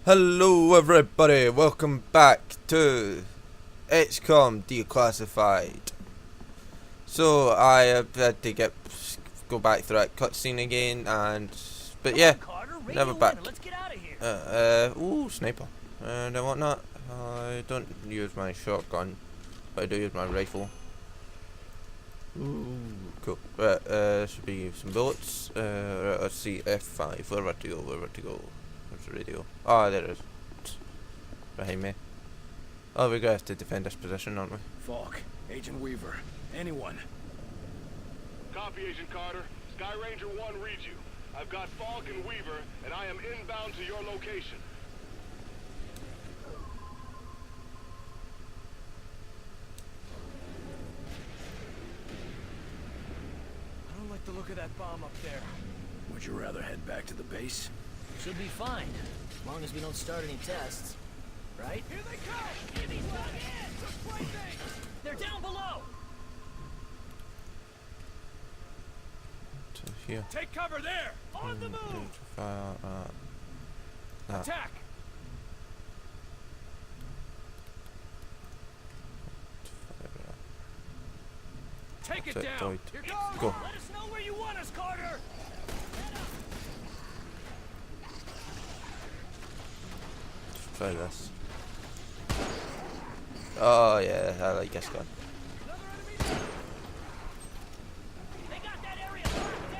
Hello everybody, welcome back to XCOM Declassified. So I have had to go back through that cutscene again, but yeah, never back. Ooh, sniper and whatnot. I don't use my shotgun, but I do use my rifle. Ooh, cool. Right, should be some bullets. Right, let's see, F5. Where to go? Where's the radio? Oh, there it is. It's behind me. Oh, we're gonna have to defend this position, aren't we? Falk, Agent Weaver, anyone. Copy, Agent Carter. Sky Ranger 1 reads you. I've got Falk and Weaver, and I am inbound to your location. I don't like the look of that bomb up there. Would you rather head back to the base? Should be fine, as long as we don't start any tests. Right? Here they come! Enemies dug in! They're down below! To here. Take cover there! On the move! Fire, Attack! Take it That's it, down! died. Here goes! Go. Let us know where you want us, Carter! Let's try this. Oh yeah, I like this gun. They got that area locked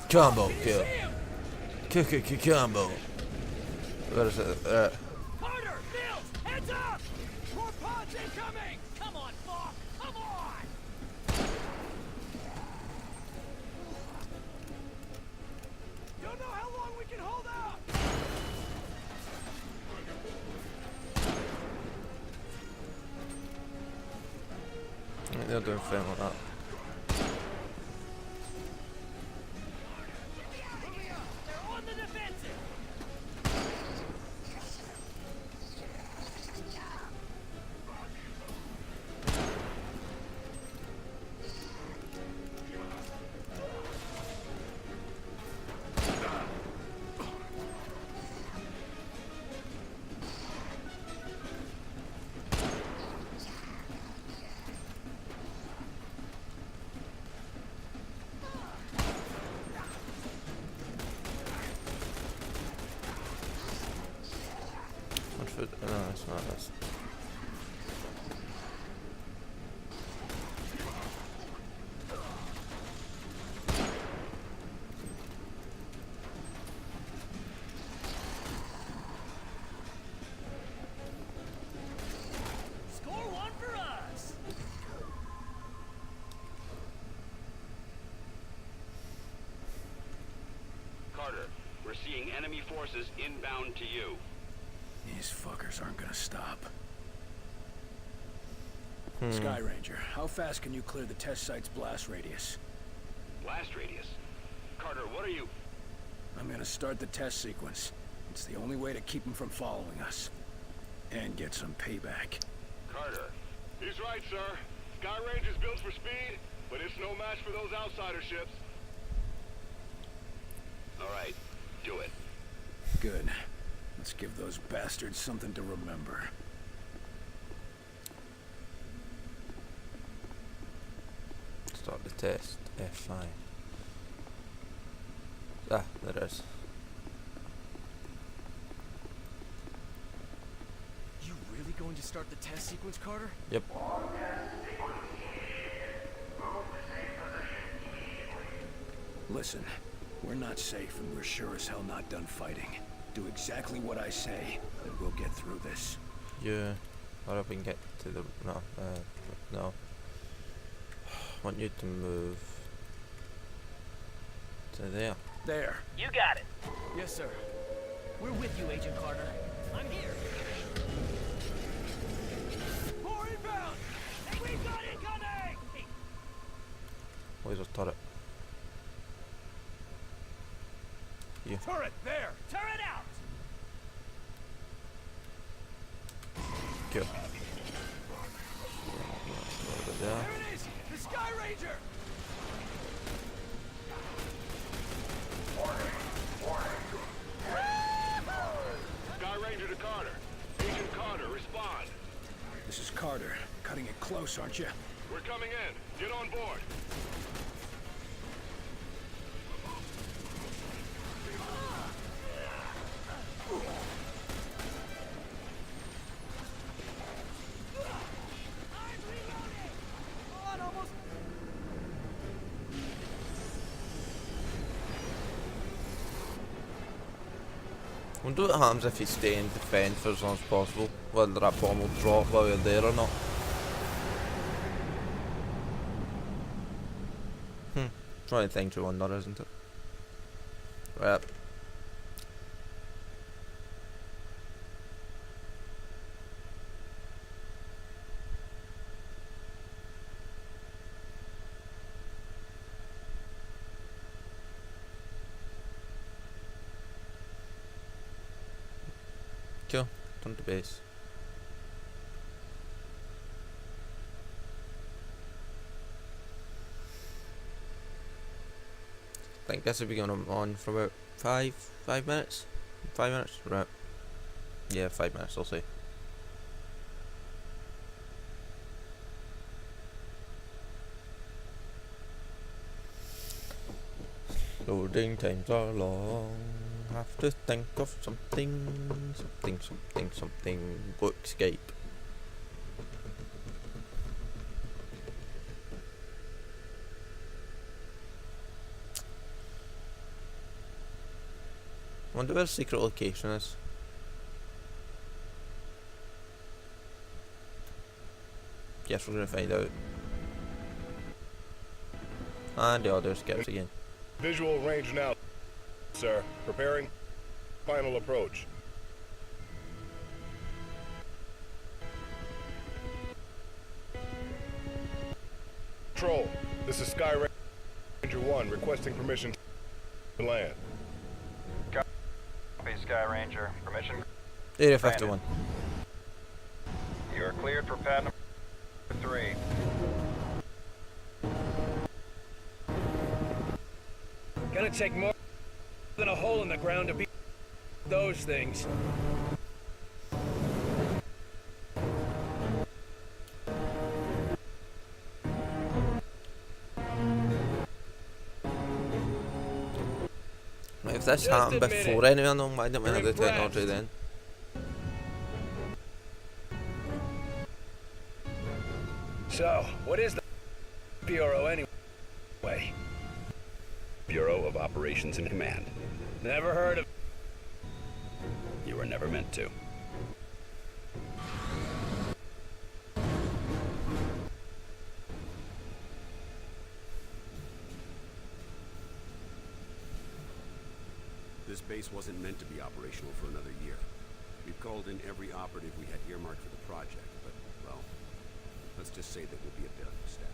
down! Combo kill. Combo. Where is it? Carter! Mills! Heads up! More pods incoming! Come on, Falk! Come on! Don't know how long we can hold out! I think they're doing fine like that. They're on the defensive! No, it's not this. Score one for us! Carter, we're seeing enemy forces inbound to you. These fuckers aren't gonna stop. Sky Ranger, how fast can you clear the test site's blast radius? Blast radius. Carter, what are you... I'm gonna start the test sequence. It's the only way to keep them from following us. And get some payback. Carter. He's right, sir. Sky Ranger's built for speed, but it's no match for those outsider ships. All right, do it. Good. Let's give those bastards something to remember. Start the test. F5. Ah, there it is. You really going to start the test sequence, Carter? Yep. Listen, we're not safe and we're sure as hell not done fighting. Do exactly what I say, and we'll get through this. Yeah. Or if we can get to the no. Want you to move to there. There. You got it. Yes, sir. We're with you, Agent Carter. I'm here. More inbound! Hey, we've got incoming! Hey, Where's our turret? Yeah. Turret, there! turret out! Kill. There. There it is! The Sky Ranger! close, aren't you? We're coming in. Get on board. I'm reloading! On, almost... Wonder what happens if you stay and defend for as long as possible, whether that bomb will drop while you're there or not. It's one of the things you wonder, isn't it? Right. Cool. Turn to base. I think this will be going on for about 5 minutes? 5 minutes? Right. Yeah, 5 minutes, I'll say. Loading times are long. Have to think of something. Go escape. Wonder where the secret location is. Guess we're gonna find out. And the other skips again. Visual range now, sir. Preparing. Final approach. Control. This is Sky Ranger 1 requesting permission to land. Copy, Sky Ranger. Permission. Area 51. You are cleared for pad number 3. Gonna take more than a hole in the ground to beat those things. If this Just happened admit before it. anyone, then why didn't we have the You're technology impressed. then? So, what is the Bureau anyway? Bureau of Operations and Command. Never heard of... You were never meant to. This base wasn't meant to be operational for another year. We've called in every operative we had earmarked for the project, but, well, let's just say that we'll be a bit understaffed.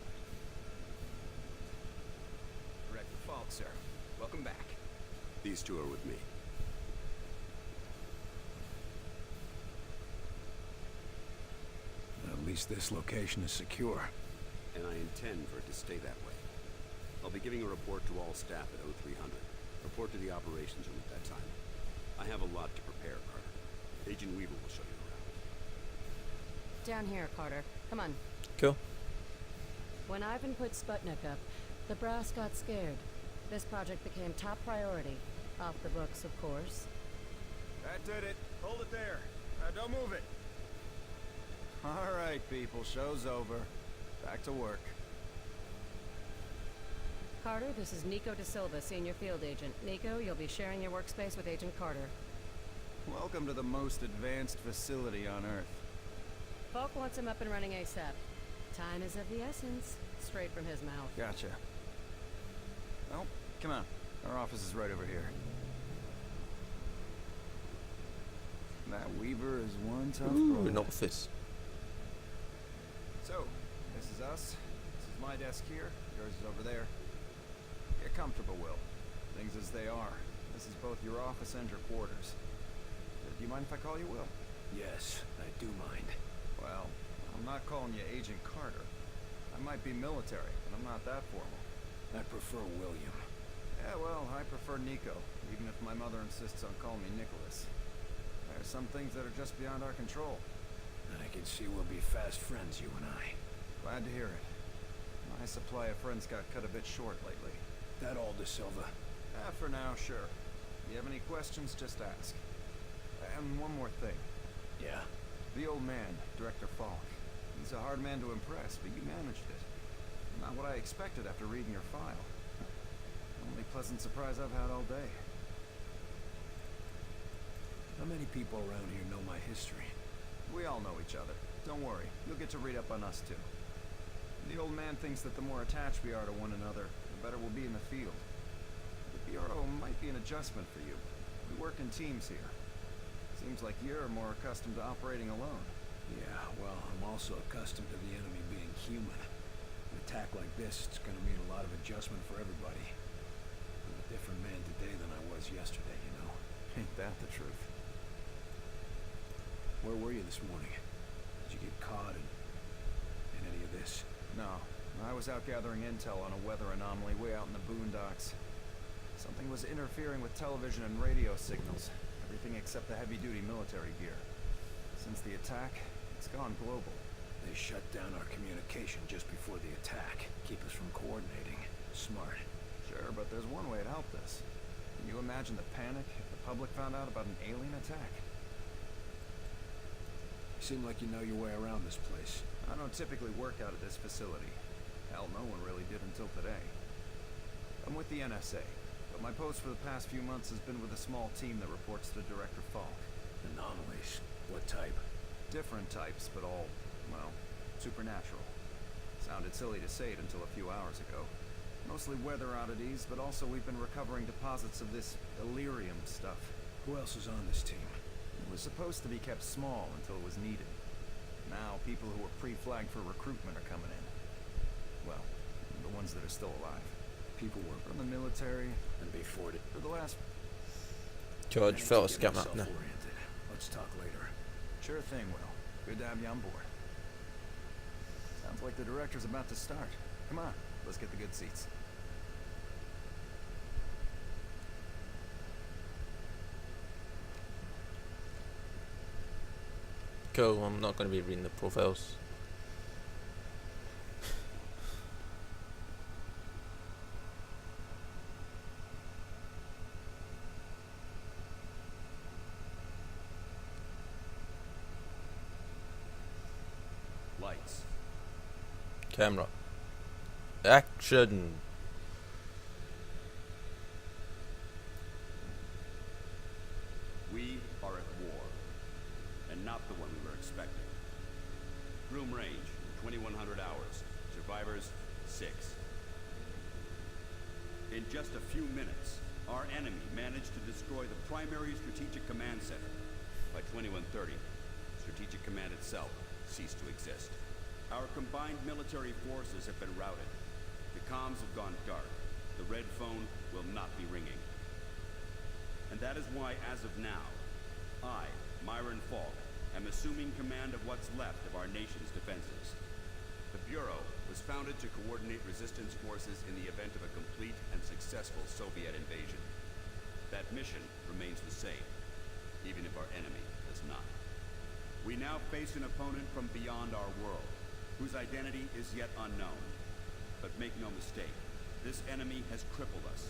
Director Falk, sir. Welcome back. These two are with me. At least this location is secure. And I intend for it to stay that way. I'll be giving a report to all staff at 0300. Report to the operations room at that time. I have a lot to prepare, Carter. Agent Weaver will show you around. Down here, Carter. Come on. Cool. When Ivan put Sputnik up, the brass got scared. This project became top priority. Off the books, of course. That did it. Hold it there. Don't move it. All right, people. Show's over. Back to work. Carter, this is Nico De Silva, Senior Field Agent. Nico, you'll be sharing your workspace with Agent Carter. Welcome to the most advanced facility on Earth. Falk wants him up and running ASAP. Time is of the essence. Straight from his mouth. Gotcha. Well, come on. Our office is right over here. That Weaver is one tough Ooh, brother. an office. So, this is us. This is my desk here. Yours is over there. Get comfortable, Will. Things as they are. This is both your office and your quarters. Do you mind if I call you Will? Yes, I do mind. Well, I'm not calling you Agent Carter. I might be military, but I'm not that formal. I prefer William. Yeah, well, I prefer Nico, even if my mother insists on calling me Nicholas. There are some things that are just beyond our control. I can see we'll be fast friends, you and I. Glad to hear it. My supply of friends got cut a bit short lately. That all, De Silva? For now, sure. If you have any questions, just ask. And one more thing. Yeah? The old man, Director Falk. He's a hard man to impress, but you managed it. Not what I expected after reading your file. Only pleasant surprise I've had all day. How many people around here know my history? We all know each other. Don't worry, you'll get to read up on us too. The old man thinks that the more attached we are to one another, the better we'll be in the field. The Bureau might be an adjustment for you. We work in teams here. Seems like you're more accustomed to operating alone. Yeah, well, I'm also accustomed to the enemy being human. An attack like this, it's gonna mean a lot of adjustment for everybody. I'm a different man today than I was yesterday, you know? Ain't that the truth? Where were you this morning? Did you get caught in any of this? No, I was out gathering intel on a weather anomaly way out in the boondocks. Something was interfering with television and radio signals. Everything except the heavy-duty military gear. Since the attack, it's gone global. They shut down our communication just before the attack. Keep us from coordinating. Smart. Sure, but there's one way to help this. Can you imagine the panic if the public found out about an alien attack? You seem like you know your way around this place. I don't typically work out at this facility. Hell, no one really did until today. I'm with the NSA, but my post for the past few months has been with a small team that reports to Director Falk. Anomalies? What type? Different types, but all, well, supernatural. Sounded silly to say it until a few hours ago. Mostly weather oddities, but also we've been recovering deposits of this Illyrium stuff. Who else is on this team? It was supposed to be kept small until it was needed. Now, people who were pre-flagged for recruitment are coming in. Well, the ones that are still alive. People were From the military, and before it. for the last... George, Phyllis, get up now. Let's talk later. Sure thing, Will. Good to have you on board. Sounds like the director's about to start. Come on, let's get the good seats. Cool, I'm not going to be reading the profiles. Lights. Camera. Action. We are at war, and not the one we were expecting. Room range, 2100 hours. Survivors, 6. In just a few minutes, our enemy managed to destroy the primary strategic command center. By 2130, Strategic Command itself ceased to exist. Our combined military forces have been routed. The comms have gone dark. The red phone will not be ringing. And that is why, as of now, I, Myron Falk, am assuming command of what's left of our nation's defenses. The Bureau was founded to coordinate resistance forces in the event of a complete and successful Soviet invasion. That mission remains the same, even if our enemy does not. We now face an opponent from beyond our world, whose identity is yet unknown. But make no mistake, this enemy has crippled us.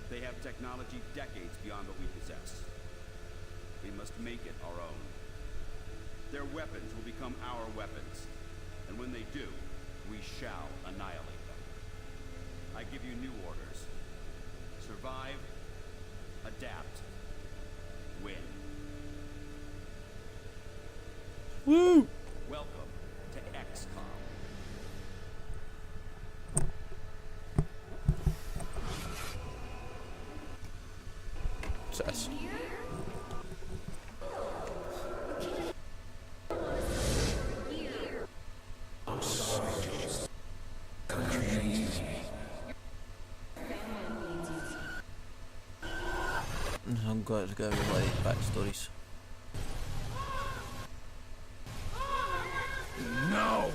They have technology decades beyond what we possess. We must make it our own. Their weapons will become our weapons, and when they do, we shall annihilate them. I give you new orders. Survive, adapt, win. Woo! Welcome to XCOM. Success. I'm glad to go with like backstories. No!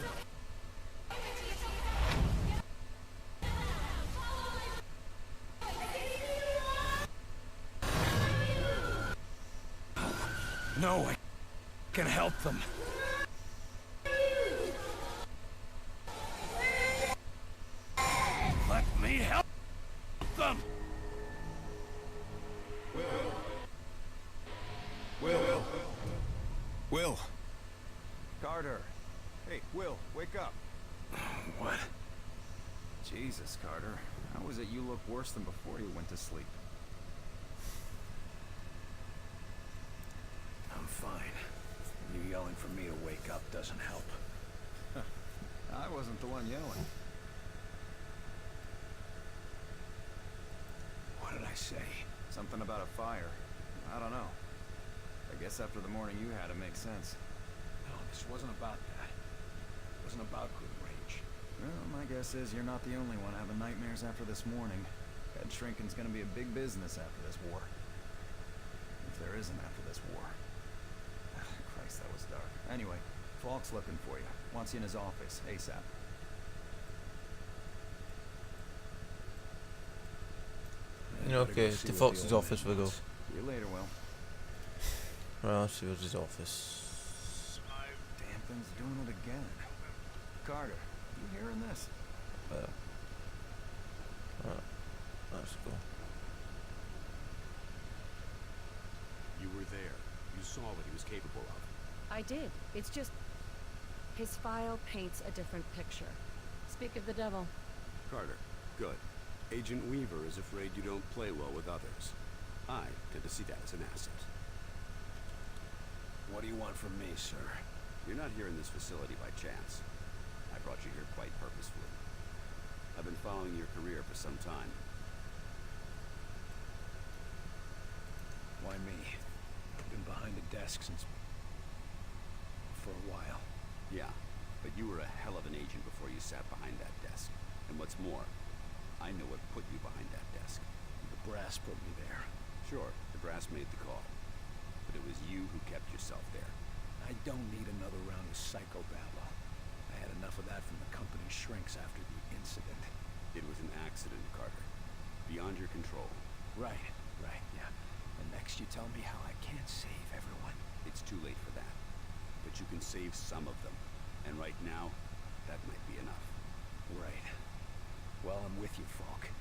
No, I can help them. Will. Carter. Hey, Will, wake up. What? Jesus, Carter. How is it you look worse than before you went to sleep? I'm fine. You yelling for me to wake up doesn't help. I wasn't the one yelling. What did I say? Something about a fire. I don't know. I guess after the morning you had, it makes sense. No, this wasn't about that. It wasn't about good rage. Well, my guess is you're not the only one having nightmares after this morning. Head shrinking's gonna be a big business after this war. If there isn't after this war. Christ, that was dark. Anyway, Falk's looking for you. Wants you in his office, ASAP. Okay, to Fox's office we go. See you later, Will. Well, see where's his office. Damn thing's doing it again. Carter, you hearing this? Let's go. You were there. You saw what he was capable of. I did. It's just... his file paints a different picture. Speak of the devil. Carter, good. Agent Weaver is afraid you don't play well with others. I tend to see that as an asset. What do you want from me, sir? You're not here in this facility by chance. I brought you here quite purposefully. I've been following your career for some time. Why me? I've been behind the desk since... for a while. Yeah, but you were a hell of an agent before you sat behind that desk. And what's more, I know what put you behind that desk. The brass put me there. Sure, the brass made the call. But it was you who kept yourself there. I don't need another round of psychobabble. I had enough of that from the company's shrinks after the incident. It was an accident, Carter. Beyond your control. Right, yeah. And next you tell me how I can't save everyone. It's too late for that. But you can save some of them. And right now, that might be enough. Right. Well, I'm with you, Falk.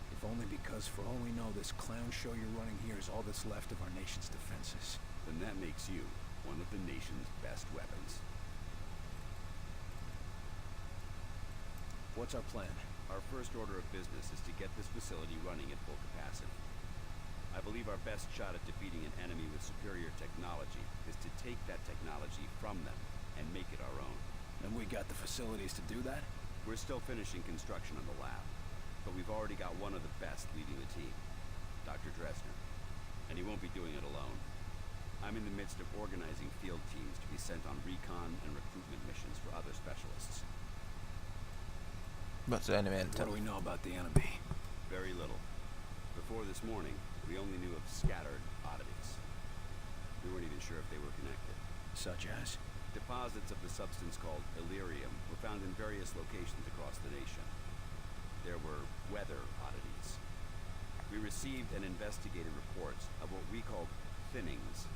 If only because, for all we know, this clown show you're running here is all that's left of our nation's defenses. Then that makes you one of the nation's best weapons. What's our plan? Our first order of business is to get this facility running at full capacity. I believe our best shot at defeating an enemy with superior technology is to take that technology from them and make it our own. And we got the facilities to do that? We're still finishing construction on the lab, but we've already got one of the best leading the team, Dr. Dresner. And he won't be doing it alone. I'm in the midst of organizing field teams to be sent on recon and recruitment missions for other specialists. What's the enemy What do we know about the enemy? Very little. Before this morning, we only knew of scattered oddities. We weren't even sure if they were connected. Such as? Deposits of the substance called Illyrium were found in various locations across the nation. There were weather oddities. We received and investigated reports of what we called thinnings,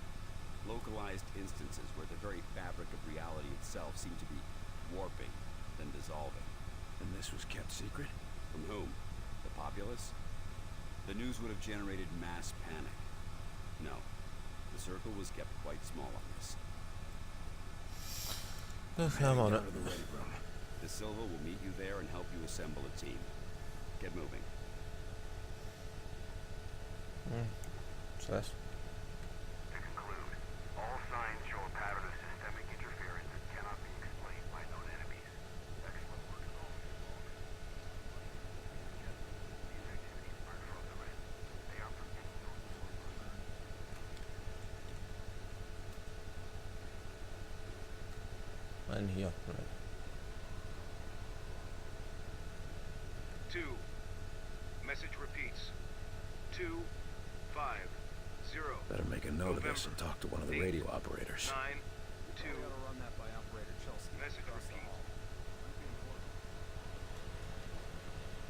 localized instances where the very fabric of reality itself seemed to be warping, then dissolving. And this was kept secret? From whom? The populace? The news would have generated mass panic. No, the circle was kept quite small on this. I'm on it. De Silva will meet you there and help you assemble a team. Get moving. What's this? To conclude, all signs show a pattern of systemic interference that cannot be explained by known enemies. Excellent work as always, Falk. These activities aren't from the red. They are from any known source. In here, right. 2. Message repeats. 2-5-0. Better make a note of this and talk to one of the radio operators. 9-2. We gotta run that by Operator Chelsea. Message across the repeats. hall.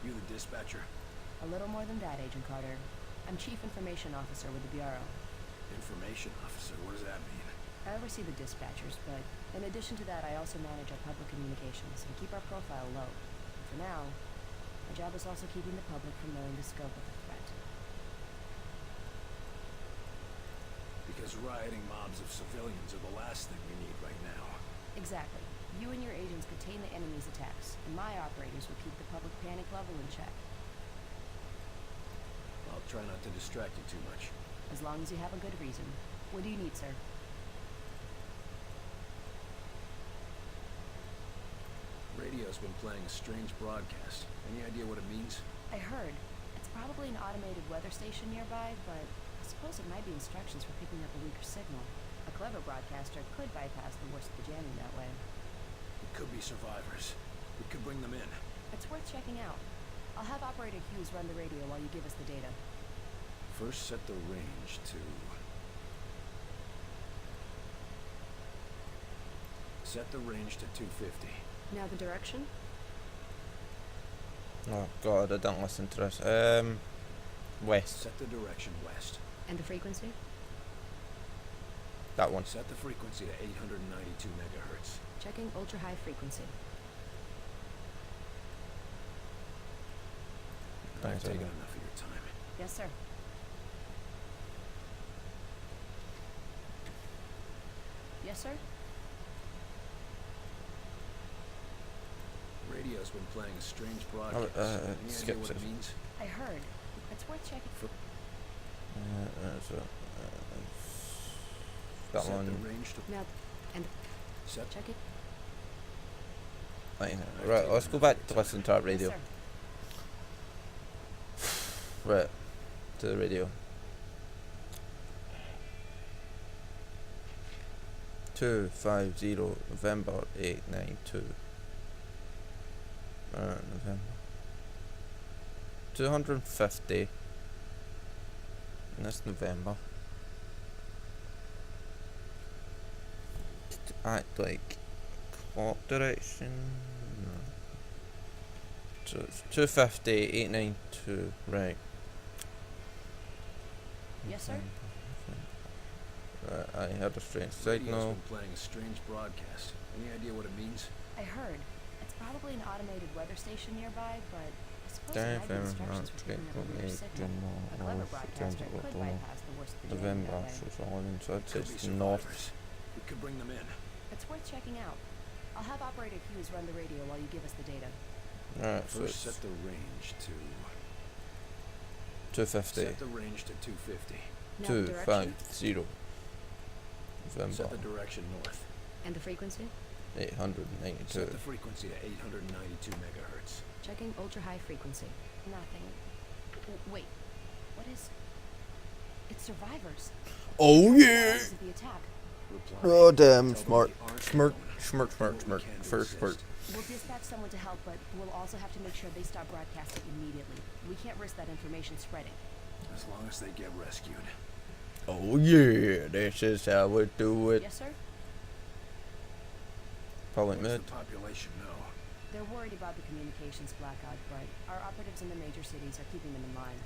You the dispatcher? A little more than that, Agent Carter. I'm Chief Information Officer with the Bureau. Information officer, what does that mean? I oversee the dispatchers, but in addition to that, I also manage our public communications and keep our profile low. And for now, my job is also keeping the public from knowing the scope of the threat. Because Those rioting mobs of civilians are the last thing we need right now. Exactly. You and your agents contain the enemy's attacks, and my operators will keep the public panic level in check. I'll try not to distract you too much. As long as you have a good reason. What do you need, sir? Radio's been playing a strange broadcast. Any idea what it means? I heard. It's probably an automated weather station nearby, but I suppose it might be instructions for picking up a weaker signal. A clever broadcaster could bypass the worst of the jamming that way. It could be survivors. We could bring them in. It's worth checking out. I'll have Operator Hughes run the radio while you give us the data. First, set the range to... Set the range to 250. Now the direction? Oh god, I don't listen to this. West. Set the direction west. And the frequency? That one. Set the frequency to 892 megahertz. Checking ultra-high frequency. I've taken enough of your time. Yes, sir. Yes, sir? Radio's been playing a strange broadcast. Any idea what it means? I heard. It's worth checking. That set one. the range to... Now, and Set... check it. Right, let's go back to listen to that radio. Yes, sir. Right, to the radio. 250 November 892. November 250. And that's November. To act like clock direction. No. So it's 250 892. Right. Yes, sir? I heard a strange Radio's signal. been playing a strange broadcast. Any idea what it means? I heard. It's probably an automated weather station nearby, but I suppose Damn, it might be instructions for picking up a weaker signal. A clever broadcaster could bypass the worst of the jamming November, that way. so it's all in, so I'd say Could be it's north. survivors. We could bring them in. It's worth checking out. I'll have Operator Hughes run the radio while you give us the data. Alright, so First, it's set the range to... 250. Set the range to 250. Now the direction? 250. November Set the direction north. And the frequency? 892. Set the frequency to 892 megahertz. Checking ultra-high frequency. Nothing. Wait. What is... It's survivors. Oh yeah! Of the attack. Reply. Oh damn, Tell them smart. we aren't Smart, alone. smart, smart, We smart. can't First word. resist. We'll dispatch someone to help, but we'll also have to make sure they stop broadcasting immediately. We can't risk that information spreading. As long as they get rescued. Oh yeah, this is how we do it. Yes, sir? Public What's mid. the population know? They're worried about the communications blackout, but our operatives in the major cities are keeping them in line.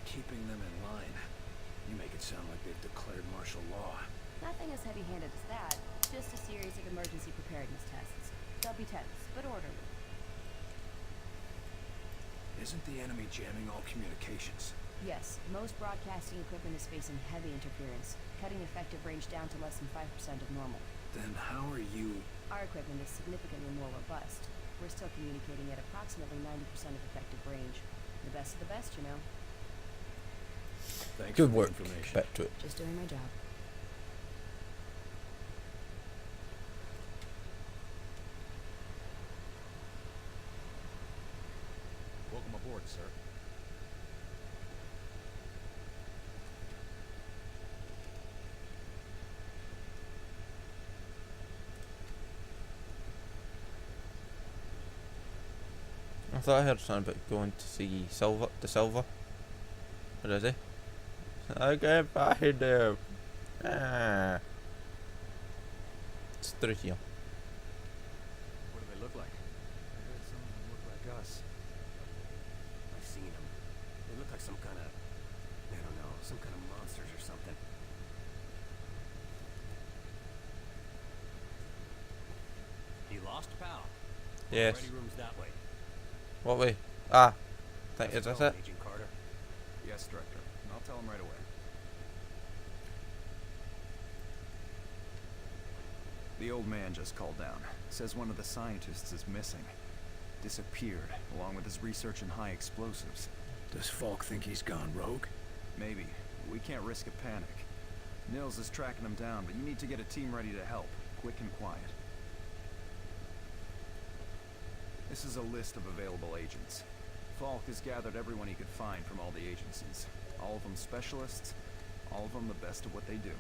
Keeping them in line. You make it sound like they've declared martial law. Nothing as heavy-handed as that. Just a series of emergency preparedness tests. They'll be tense, but orderly. Isn't the enemy jamming all communications? Yes, most broadcasting equipment is facing heavy interference, cutting effective range down to less than 5% of normal. Then how are you... Our equipment is significantly more robust. We're still communicating at approximately 90% of effective range. The best of the best, you know. Thanks Good for work. the information. Back to it. Just doing my job. Welcome aboard, sir. I thought I heard something about going to see Silver. Where is he? I can't find him. Ah. It's through here. What do they look like? I heard some of them look like us. I've seen them. They look like some kind of... I don't know, some kind of monsters or something. You lost, pal? Yes. Ready room's that way. What way? Ah. Think is Let's this go, it? Agent Carter. Yes, Director. And I'll tell him right away. The old man just called down. Says one of the scientists is missing. Disappeared, along with his research in high explosives. Does Falk think he's gone rogue? Maybe. We can't risk a panic. Nils is tracking him down, but you need to get a team ready to help. Quick and quiet. This is a list of available agents. Falk has gathered everyone he could find from all the agencies. All of them specialists, all of them the best at what they do.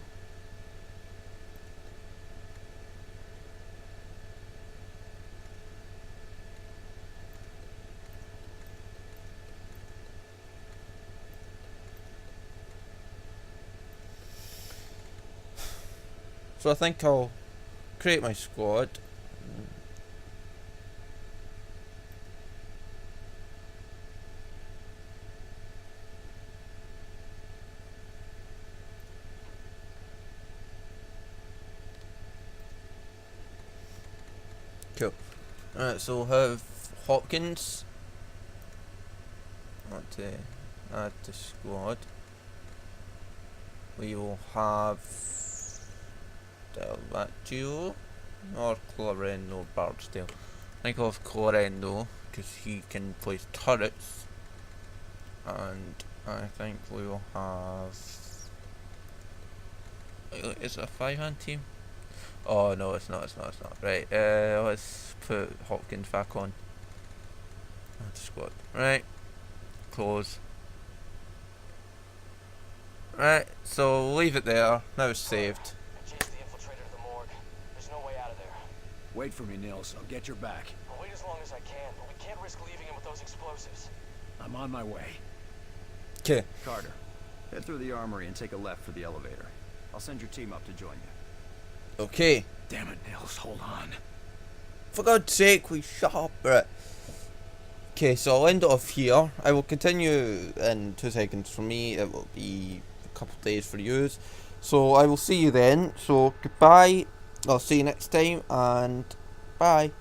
So I think I'll create my squad. Cool. Alright, so we'll have Hopkins. Add to squad. We will have Delvatio or Clorendo Barksdale. I think I'll have Clorendo because he can place turrets. And I think we will have. Is it a 5-man team? Oh no, it's not. Right, let's put Hopkins back on. Add to squad. Right. Close. Right, so we'll leave it there. Now it's saved. I chased the infiltrator to the morgue. There's no way out of there. Wait for me, Nils. I'll get your back. I'll wait as long as I can, but we can't risk leaving him with those explosives. I'm on my way. Okay. Carter, head through the armory and take a left for the elevator. I'll send your team up to join you. Okay. Damn it, Nils. Hold on. For God's sake, we shut up. Right. Okay, so I'll end it off here. I will continue in 2 seconds for me. It will be a couple of days for you. So I will see you then. So goodbye. I'll see you next time and bye.